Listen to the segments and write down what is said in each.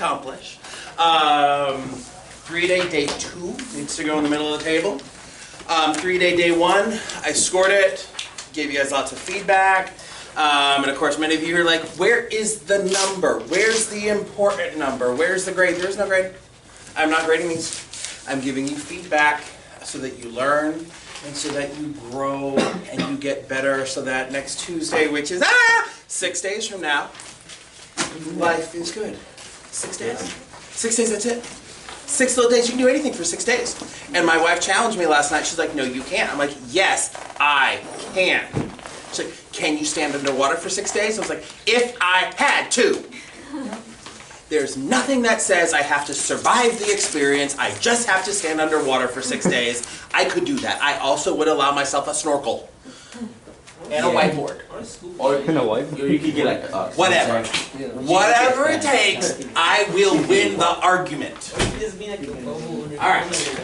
accomplish. 3-day day 2 needs to go in the middle of the table. 3-day day 1, I scored it, gave you guys lots of feedback. And of course, many of you are like, where is the number? Where's the important number? Where's the grade? There's no grade. I'm not grading these. I'm giving you feedback so that you learn and so that you grow and you get better so that next Tuesday, which is 6 days from now, life is good. 6 days. 6 days, that's it. 6 little days, you can do anything for 6 days. And my wife challenged me last night. She's like, no, you can't. I'm like, yes, I can. She's like, can you stand underwater for 6 days? I was like, if I had to. There's nothing that says I have to survive the experience. I just have to stand underwater for 6 days. I could do that. I also would allow myself a snorkel. And a whiteboard. Or you could get like whatever. Whatever it takes, I will win the argument. Alright.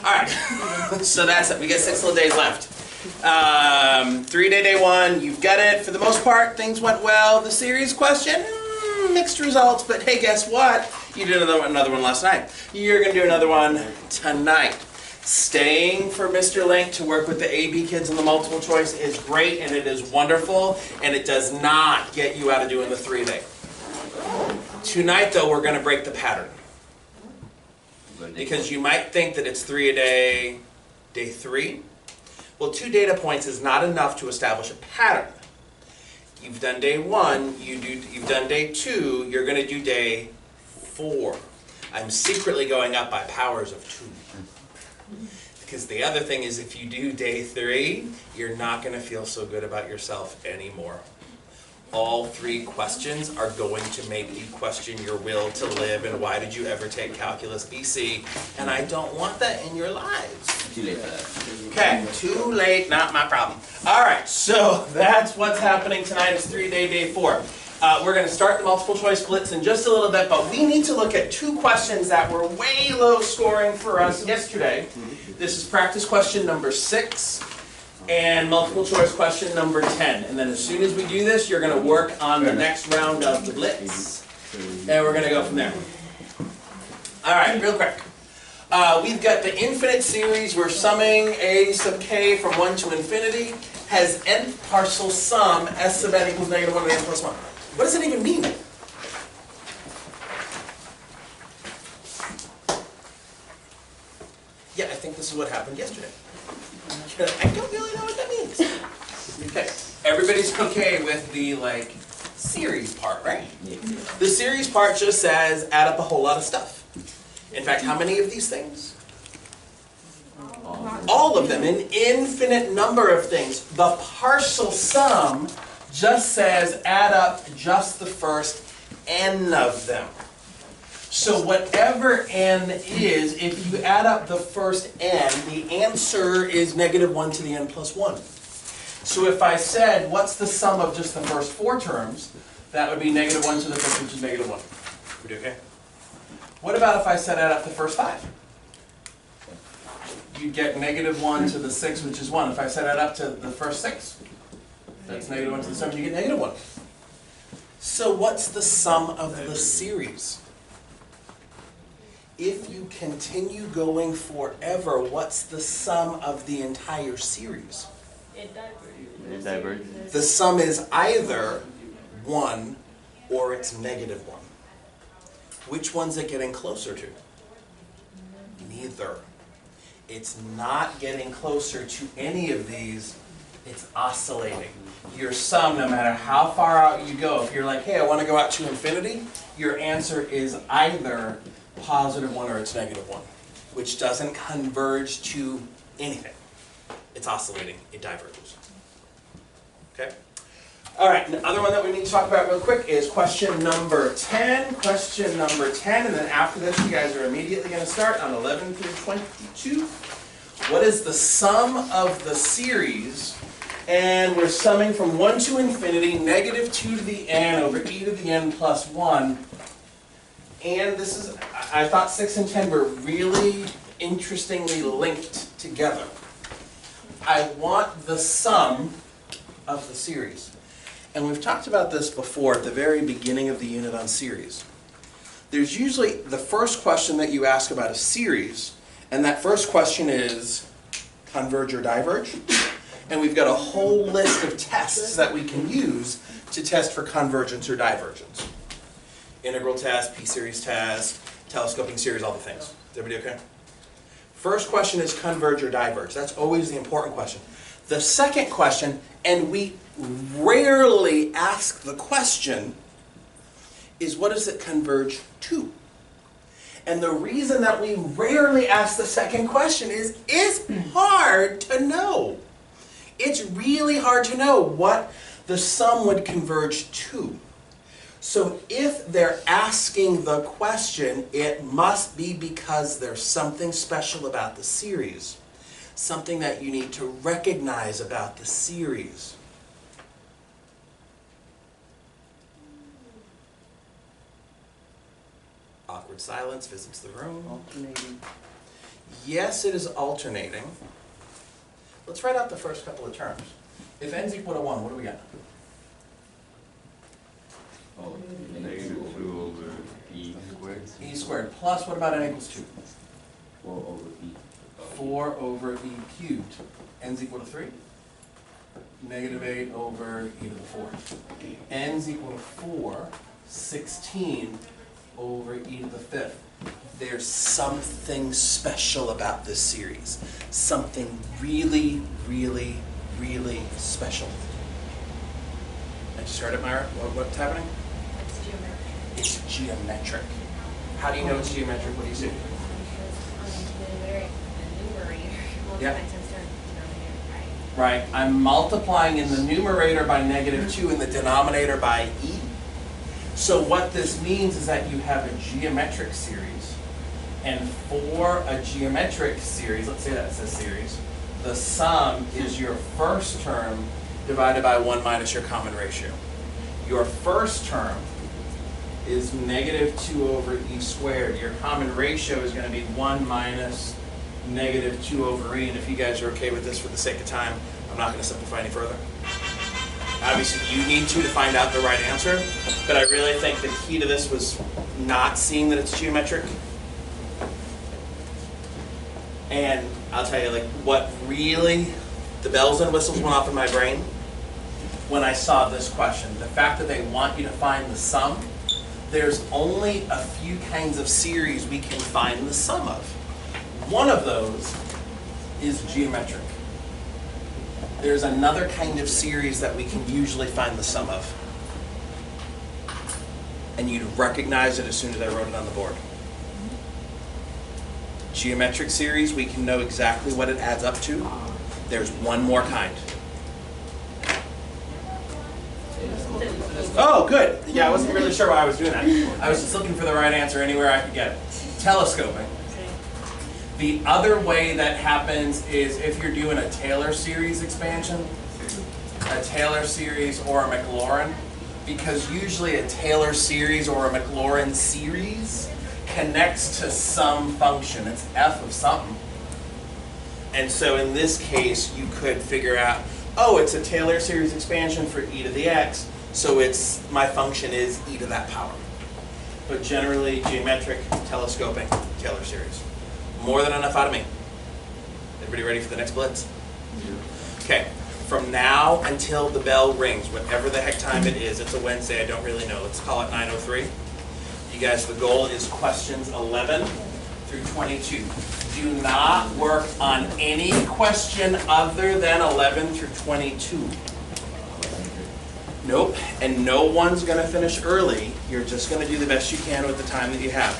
Alright. So that's it. We get 6 little days left. 3-day day 1, you've got it. For the most part, things went well. The series question, mixed results, but hey, guess what? You did another one last night. You're going to do another one tonight. Staying for Mr. Link to work with the AB kids in the multiple choice is great, and it is wonderful, and it does not get you out of doing the 3-day. Tonight, though, we're going to break the pattern. Because you might think that it's 3 a day, day 3. Well, 2 data points is not enough to establish a pattern. You've done day 1, you've done day 2, you're going to do day 4. I'm secretly going up by powers of 2. Because the other thing is, if you do day 3, you're not going to feel so good about yourself anymore. All 3 questions are going to make you question your will to live and why did you ever take Calculus BC, and I don't want that in your lives. Too late for that. Okay, too late, not my problem. Alright, so that's what's happening tonight is 3-day, day 4. We're going to start the multiple choice blitz in just a little bit, but we need to look at 2 questions that were way low scoring for us yesterday. This is practice question number 6 and multiple choice question number 10. And then as soon as we do this, you're going to work on the next round of the blitz. And we're going to go from there. Alright, real quick. We've got the infinite series. We're summing a sub k from 1 to infinity. Has nth partial sum s sub n equals -1 to the n plus 1. What does it even mean? Yeah, I think this is what happened yesterday. I don't really know what that means. Okay, everybody's okay with the series part, right? The series part just says add up a whole lot of stuff. In fact, how many of these things? All of them, an infinite number of things. The partial sum just says add up just the first n of them. So whatever n is, if you add up the first n, the answer is -1 to the n plus 1. So if I said, what's the sum of just the first 4 terms, that would be -1 to the first, which is -1. We do okay? What about if I said add up the first 5? You'd get -1 to the 6, which is 1. If I said add up to the first 6, that's -1 to the 7, you get -1. So what's the sum of the series? If you continue going forever, what's the sum of the entire series? It diverges. It diverges. The sum is either 1 or it's -1. Which one's it getting closer to? Neither. It's not getting closer to any of these. It's oscillating. Your sum, no matter how far out you go, if you're like, hey, I want to go out to infinity, your answer is either +1 or it's -1, which doesn't converge to anything. It's oscillating. It diverges. Okay? All right, the other one that we need to talk about real quick is question number 10. Question number 10, and then after this, you guys are immediately going to start on 11 through 22. What is the sum of the series? And we're summing from 1 to infinity, -2 to the n over e to the n plus 1. And this is, I thought 6 and 10 were really interestingly linked together. I want the sum of the series. And we've talked about this before at the very beginning of the unit on series. there's usually the first question that you ask about a series, and that first question is converge or diverge. And we've got a whole list of tests that we can use to test for convergence or divergence. Integral test, P-series test, telescoping series, all the things. Is everybody okay? First question is converge or diverge. That's always the important question. The second question, and we rarely ask the question, is what does it converge to? And the reason that we rarely ask the second question is it's hard to know. It's really hard to know what the sum would converge to. So if they're asking the question, it must be because there's something special about the series. Something that you need to recognize about the series. Awkward silence visits the room. Alternating. Yes, it is alternating. Let's write out the first couple of terms. If n's equal to 1, what do we got? Oh, -2 over e squared. E squared. Plus, what about n equals 2? 4 over e. 4 over e cubed. N's equal to 3? -8 over e to the 4th. N's equal to 4, 16 over e to the 5th. There's something special about this series. Something really, really, really special. I just heard it, Myra. What's happening? It's geometric. It's geometric. How do you know it's geometric? What do you see? Yeah. Right. I'm multiplying in the numerator by -2 and the denominator by e. So what this means is that you have a geometric series. And for a geometric series, let's say that's a series, the sum is your first term divided by 1 minus your common ratio. Your first term is -2 over e squared. Your common ratio is going to be 1 minus -2 over e. And if you guys are okay with this for the sake of time, I'm not going to simplify any further. Obviously, you need to find out the right answer, but I really think the key to this was not seeing that it's geometric. And I'll tell you, like, what really, the bells and whistles went off in my brain when I saw this question. The fact that they want you to find the sum, there's only a few kinds of series we can find the sum of. One of those is geometric. There's another kind of series that we can usually find the sum of. And you'd recognize it as soon as I wrote it on the board. Geometric series, we can know exactly what it adds up to. There's one more kind. Oh, good. Yeah, I wasn't really sure why I was doing that. I was just looking for the right answer anywhere I could get it. Telescoping. The other way that happens is if you're doing a Taylor series expansion, a Taylor series or a Maclaurin, because usually a Taylor series or a Maclaurin series connects to some function. It's f of something. And so in this case, you could figure out, oh, it's a Taylor series expansion for e to the x, so it's my function is e to that power. But generally, geometric, telescoping, Taylor series. More than enough out of me. Everybody ready for the next blitz? Yeah. Okay. From now until the bell rings, whatever the heck time it is, it's a Wednesday, I don't really know. Let's call it 9:03. You guys, the goal is questions 11 through 22. Do not work on any question other than 11 through 22. Nope, and no one's going to finish early. You're just going to do the best you can with the time that you have.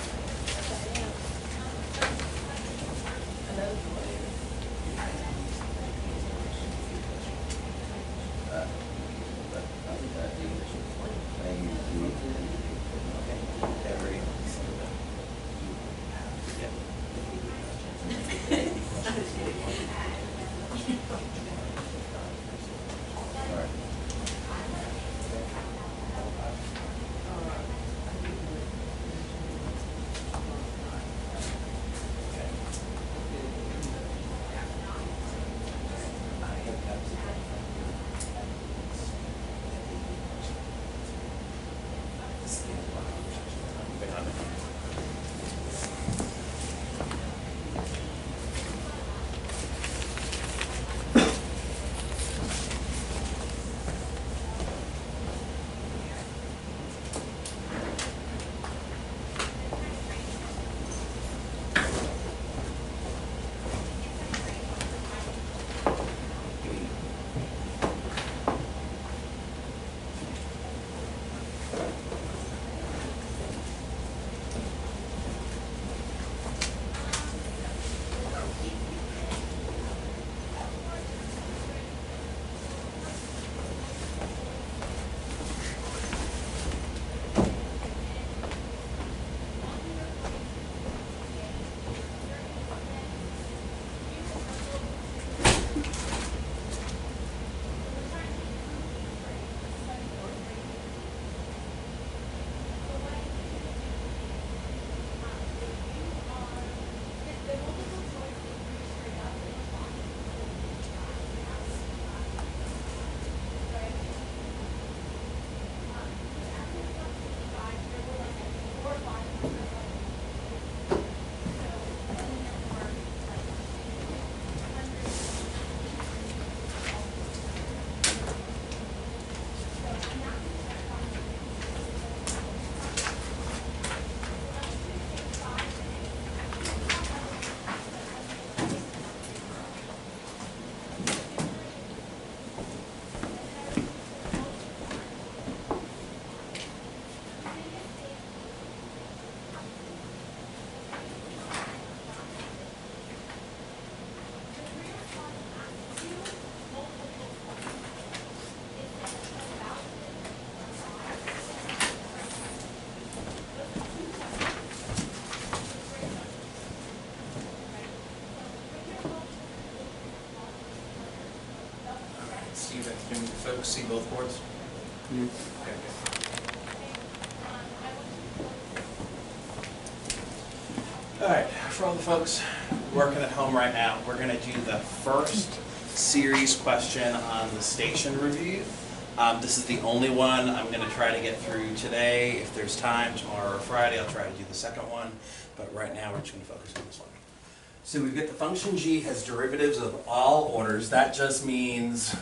Steven, can folks see both boards? Yes. Okay, good. All right, for all the folks working at home right now, we're going to do the first series question on the station review. This is the only one I'm going to try to get through today. If there's time, tomorrow or Friday, I'll try to do the second one. But right now, we're just going to focus on this one. So we've got the function g has derivatives of all orders. That just means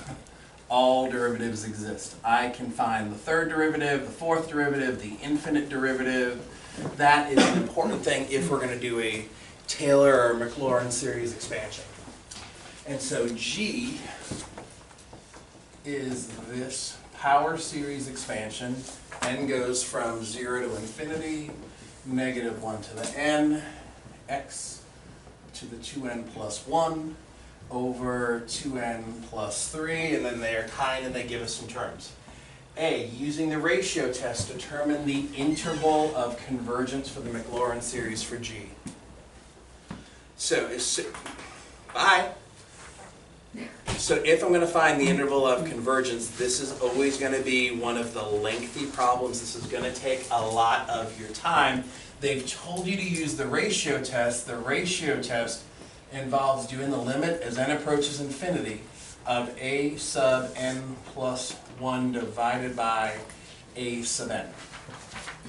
all derivatives exist. I can find the third derivative, the fourth derivative, the infinite derivative. That is an important thing if we're going to do a Taylor or Maclaurin series expansion. And so G is this power series expansion. N goes from 0 to infinity, negative 1 to the n, x to the 2n plus 1, over 2n plus 3, and then they're kind and they give us some terms. A, using the ratio test, determine the interval of convergence for the Maclaurin series for G. So, bye. So if I'm going to find the interval of convergence, this is always going to be one of the lengthy problems. This is going to take a lot of your time. They've told you to use the ratio test. The ratio test involves doing the limit as n approaches infinity of a sub n plus 1 divided by a sub n.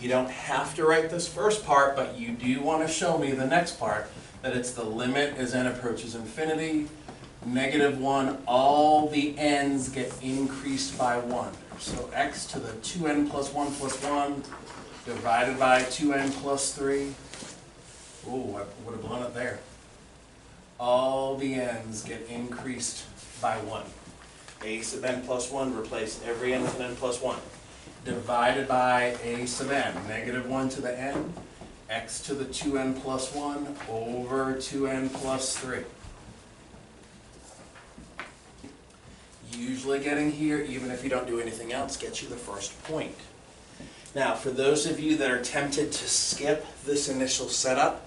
You don't have to write this first part, but you do want to show me the next part, that it's the limit as n approaches infinity, negative 1, all the n's get increased by 1. So x to the 2n plus 1 divided by 2n plus 3. Ooh, I would have blown it there. All the n's get increased by 1. A sub n plus 1, replace every n with an n plus 1. Divided by a sub n, negative 1 to the n, x to the 2n plus 1 over 2n plus 3. Usually getting here, even if you don't do anything else, gets you the first point. Now, for those of you that are tempted to skip this initial setup,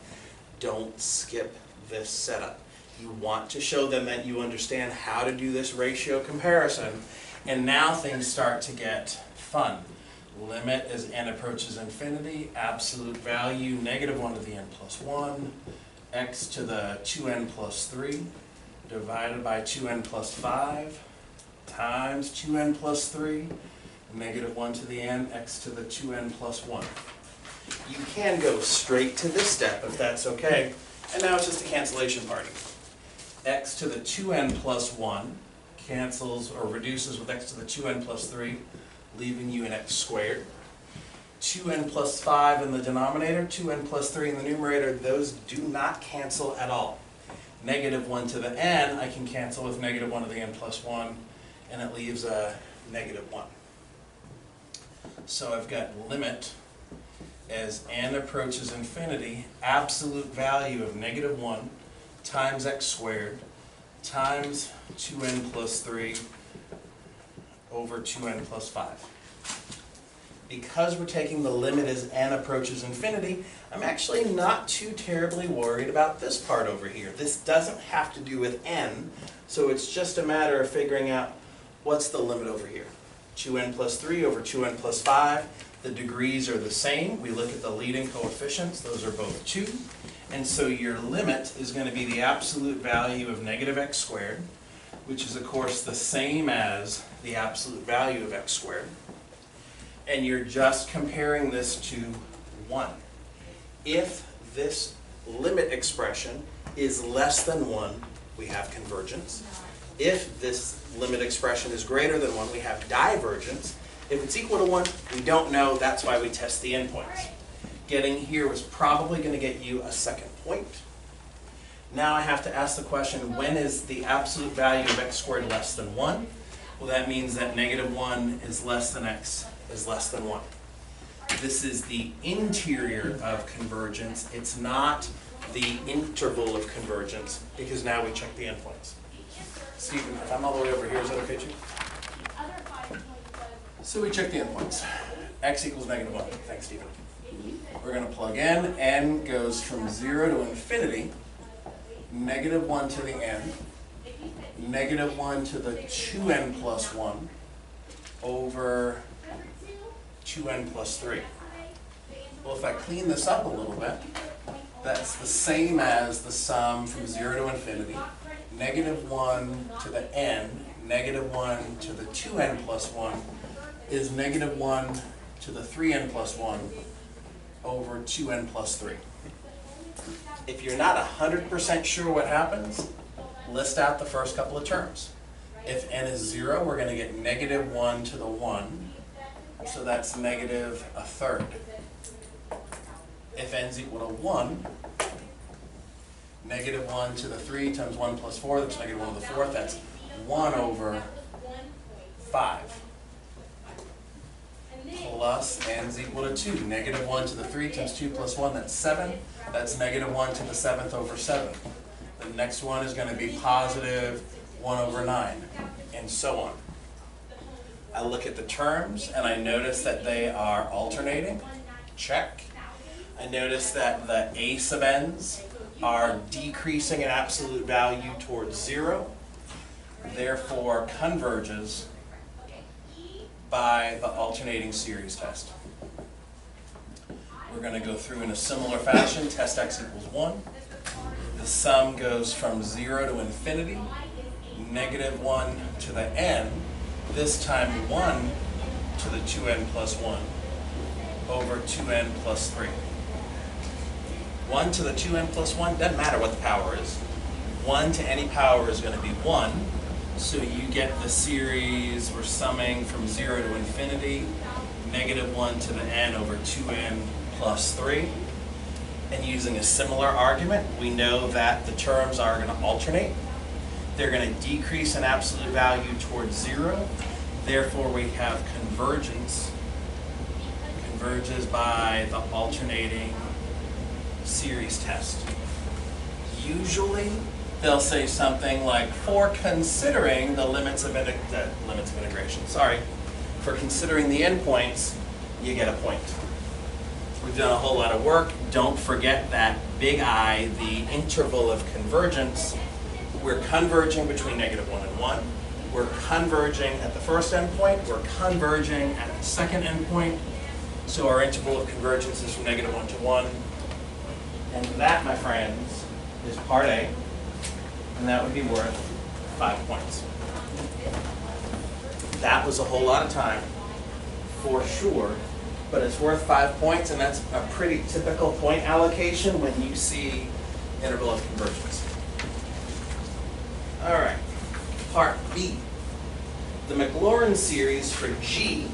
don't skip this setup. You want to show them that you understand how to do this ratio comparison, and now things start to get fun. Limit as n approaches infinity, absolute value, negative 1 to the n plus 1, x to the 2n plus 3, divided by 2n plus 5, times 2n plus 3, negative 1 to the n, x to the 2n plus 1. You can go straight to this step if that's okay. And now it's just a cancellation party. X to the 2n plus 1 cancels or reduces with x to the 2n plus 3, leaving you an x squared. 2n plus 5 in the denominator, 2n plus 3 in the numerator, those do not cancel at all. Negative 1 to the n, I can cancel with negative 1 to the n plus 1, and it leaves a negative 1. So I've got limit as n approaches infinity, absolute value of negative 1 times x squared times 2n plus 3 over 2n plus 5. Because we're taking the limit as n approaches infinity, I'm actually not too terribly worried about this part over here. This doesn't have to do with n, so it's just a matter of figuring out what's the limit over here. 2n plus 3 over 2n plus 5. The degrees are the same. We look at the leading coefficients. Those are both 2. And so your limit is going to be the absolute value of negative x squared, which is, of course, the same as the absolute value of x squared. And you're just comparing this to 1. If this limit expression is less than 1, we have convergence. If this limit expression is greater than 1, we have divergence. If it's equal to 1, we don't know. That's why we test the endpoints. Getting here was probably going to get you a second point. Now I have to ask the question, when is the absolute value of x squared less than 1? Well, that means that negative 1 is less than x is less than 1. This is the interior of convergence. It's not the interval of convergence, because now we check the endpoints. Stephen, if I'm all the way over here, is that okay, Chief? So we check the endpoints. X equals -1. Thanks, Stephen. We're going to plug in. N goes from 0 to infinity. -1 to the n. -1 to the 2n plus 1 over 2n plus 3. Well, if I clean this up a little bit, that's the same as the sum from 0 to infinity. -1 to the n, -1 to the 2n plus 1 is -1 to the 3n plus 1 over 2n plus 3. If you're not 100% sure what happens, list out the first couple of terms. If n is 0, we're going to get -1 to the 1, so that's -1/3. If n is equal to 1, -1 to the 3 times 1 plus 4, that's -1 to the 4th, that's 1 over 5. Plus n is equal to 2. -1 to the 3 times 2 plus 1, that's 7. That's -1 to the 7th over 7. The next one is going to be positive 1 over 9, and so on. I look at the terms, and I notice that they are alternating. Check. I notice that the a sub n's are decreasing in absolute value towards 0, therefore converges by the alternating series test. We're going to go through in a similar fashion. Test x equals 1. The sum goes from 0 to infinity, -1 to the n, this time 1 to the 2n plus 1 over 2n plus 3. 1 to the 2n plus 1, doesn't matter what the power is. 1 to any power is going to be 1. So you get the series, we're summing from 0 to infinity, -1 to the n over 2n plus 3. And using a similar argument, we know that the terms are going to alternate. They're going to decrease in absolute value towards 0. Therefore, we have convergence. Converges by the alternating series test. Usually, they'll say something like, for considering the limits of integration. Sorry. For considering the endpoints, you get a point. We've done a whole lot of work. Don't forget that big I, the interval of convergence. We're converging between -1 and 1. We're converging at the first endpoint. We're converging at the second endpoint. So our interval of convergence is from -1 to 1. And that, my friends, is part A. And that would be worth 5 points. That was a whole lot of time, for sure. But it's worth 5 points, and that's a pretty typical point allocation when you see interval of convergence. All right, part B. The Maclaurin series for G,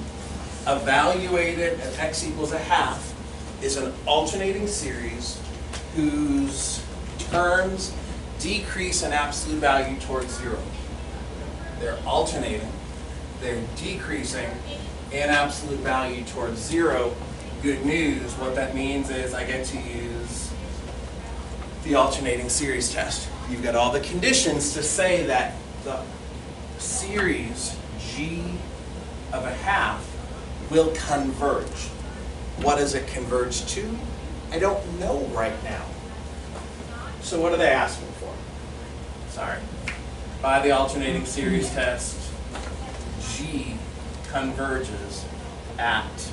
evaluated at x equals 1/2, is an alternating series whose terms decrease in absolute value towards 0. They're alternating, they're decreasing in absolute value towards 0. Good news, what that means is I get to use the alternating series test. You've got all the conditions to say that the series G of 1/2 will converge. What does it converge to? I don't know right now. So what are they asking for? Sorry. By the alternating series test, G converges at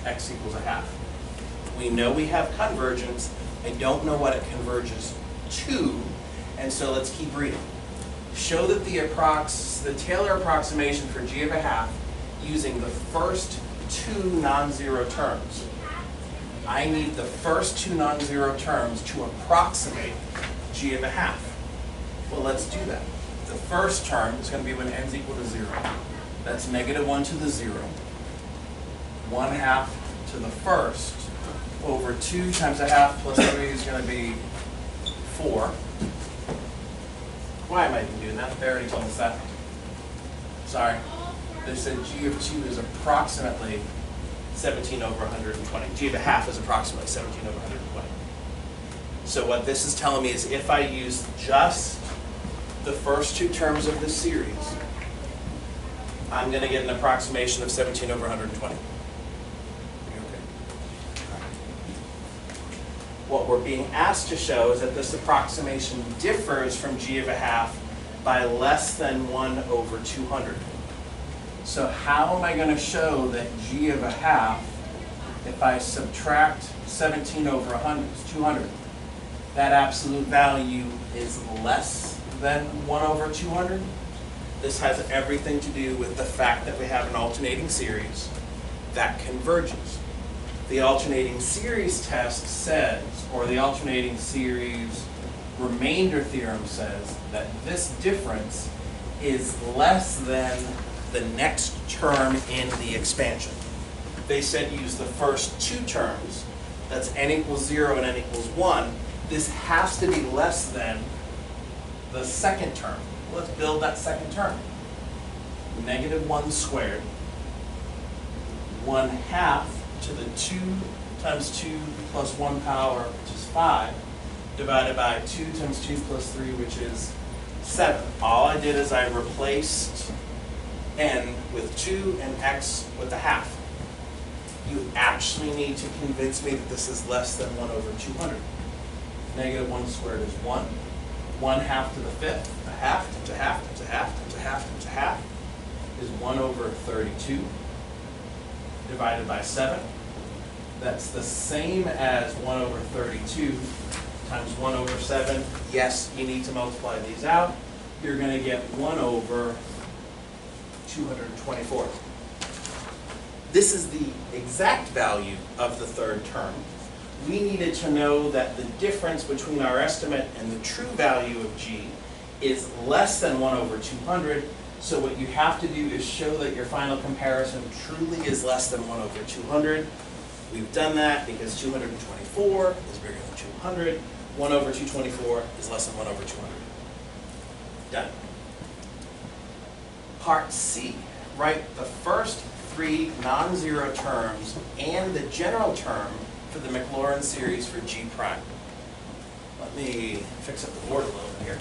x equals 1/2. We know we have convergence. I don't know what it converges to, and so let's keep reading. Show that the Taylor approximation for G of 1/2 using the first 2 non-zero terms. I need the first 2 non-zero terms to approximate G of 1/2. Well, let's do that. The first term is going to be when n is equal to 0. That's -1 to the 0. 1/2 to the first over 2 times 1/2 plus 3 is going to be 4. Why am I even doing that? They already told us that. Sorry. They said G of 2 is approximately 17 over 120. G of a half is approximately 17 over 120. So what this is telling me is if I use just the first two terms of this series, I'm going to get an approximation of 17 over 120. Okay. What we're being asked to show is that this approximation differs from G of a half by less than 1 over 200. So how am I going to show that G of a half, if I subtract 17 over 200, that absolute value is less than 1 over 200? This has everything to do with the fact that we have an alternating series that converges. The alternating series test says, or the alternating series remainder theorem says, that this difference is less than the next term in the expansion. They said use the first two terms, that's n equals 0 and n equals 1. This has to be less than the second term. Let's build that second term. Negative 1 squared, 1/2 to the 2 times 2 plus 1 power, which is 5, divided by 2 times 2 plus 3, which is 7. All I did is I replaced n with 2 and x with a half. You actually need to convince me that this is less than 1 over 200. Negative 1 squared is 1. 1/2 to the 5th, a half times a half times a half times a half times a half is 1 over 32 divided by 7. That's the same as 1 over 32 times 1 over 7. Yes, you need to multiply these out. You're going to get 1 over 224. This is the exact value of the third term. We needed to know that the difference between our estimate and the true value of G is less than 1 over 200. So what you have to do is show that your final comparison truly is less than 1 over 200. We've done that because 224 is bigger than 200. 1 over 224 is less than 1 over 200. Done. Part C, write the first 3 non-zero terms and the general term for the Maclaurin series for G prime. Let me fix up the board a little bit here.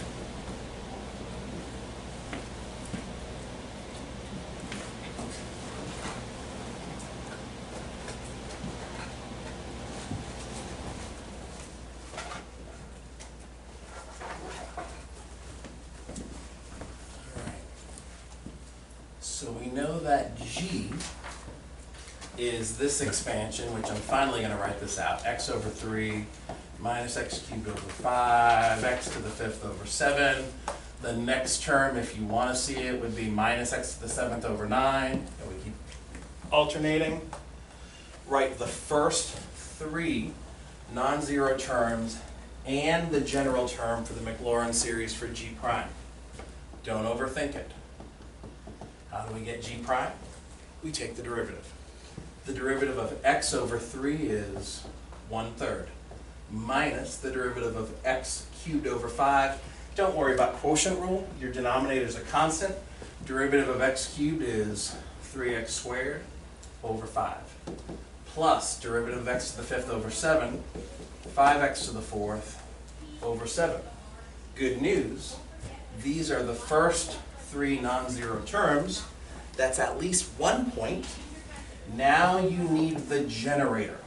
So we know that G is this expansion, which I'm finally going to write this out. X over 3 minus x cubed over 5, x to the 5th over 7. The next term, if you want to see it, would be minus x to the 7th over 9. And we keep alternating. Write the first 3 non-zero terms and the general term for the Maclaurin series for G prime. Don't overthink it. How do we get G prime? We take the derivative. The derivative of x over 3 is 1/3 minus the derivative of x cubed over 5. Don't worry about quotient rule. Your denominator is a constant. Derivative of x cubed is 3x squared over 5 plus derivative of x to the 5th over 7, 5x to the 4th over 7. Good news. These are the first 3 non-zero terms. That's at least 1 point. Now you need the generator.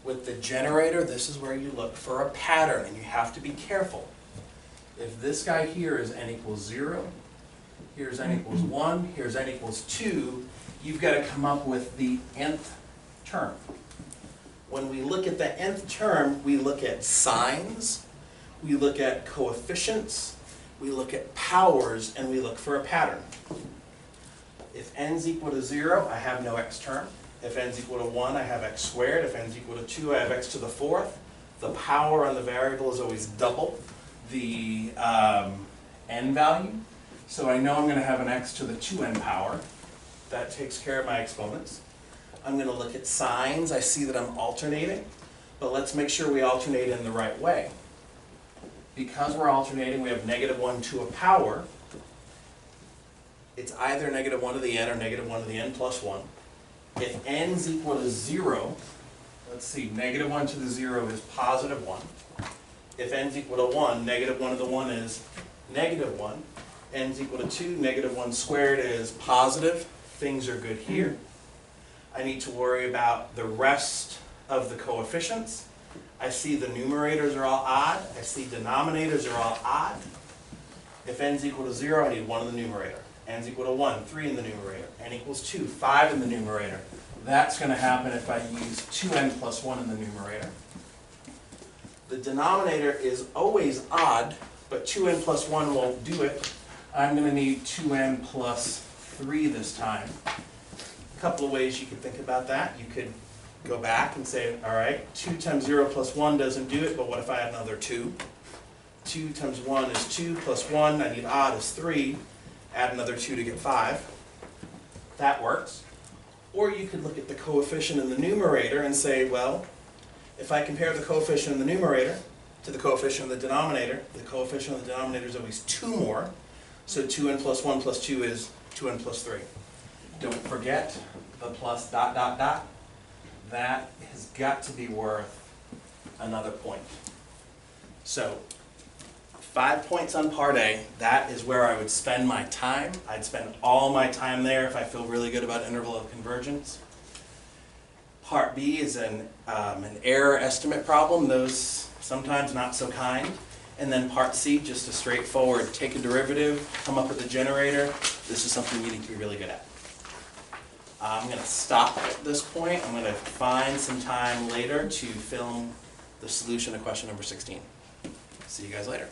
With the generator, this is where you look for a pattern, and you have to be careful. If this guy here is n equals 0, here's n equals 1, here's n equals 2, you've got to come up with the nth term. When we look at the nth term, we look at signs, we look at coefficients, we look at powers, and we look for a pattern. If n's equal to 0, I have no x term. If n's equal to 1, I have x squared. If n's equal to 2, I have x to the 4th. The power on the variable is always double the n value. So I know I'm going to have an x to the 2n power. That takes care of my exponents. I'm going to look at signs. I see that I'm alternating. But let's make sure we alternate in the right way. Because we're alternating, we have -1 to a power. It's either -1 to the n or -1 to the n plus 1. If n's equal to 0, let's see, negative 1 to the 0 is positive 1. If n's equal to 1, negative 1 to the 1 is negative 1. N's equal to 2, negative 1 squared is positive. Things are good here. I need to worry about the rest of the coefficients. I see the numerators are all odd. I see denominators are all odd. If n's equal to 0, I need 1 in the numerator. N's equal to 1, 3 in the numerator. N equals 2, 5 in the numerator. That's going to happen if I use 2n plus 1 in the numerator. The denominator is always odd, but 2n plus 1 won't do it. I'm going to need 2n plus 3 this time. A couple of ways you could think about that. You could go back and say, all right, 2 times 0 plus 1 doesn't do it, but what if I add another 2? 2 times 1 is 2 plus 1, I need odd is 3. Add another 2 to get 5. That works. Or you could look at the coefficient in the numerator and say, well, if I compare the coefficient in the numerator to the coefficient in the denominator of the denominator is always 2 more. So 2n plus 1 plus 2 is 2n plus 3. Don't forget the plus dot dot dot. That has got to be worth another point. So 5 points on part A, that is where I would spend my time. I'd spend all my time there if I feel really good about interval of convergence. Part B is an error estimate problem. Those sometimes not so kind. And then part C, just a straightforward take a derivative, come up with a generator. This is something you need to be really good at. I'm going to stop at this point. I'm going to find some time later to film the solution to question number 16. See you guys later.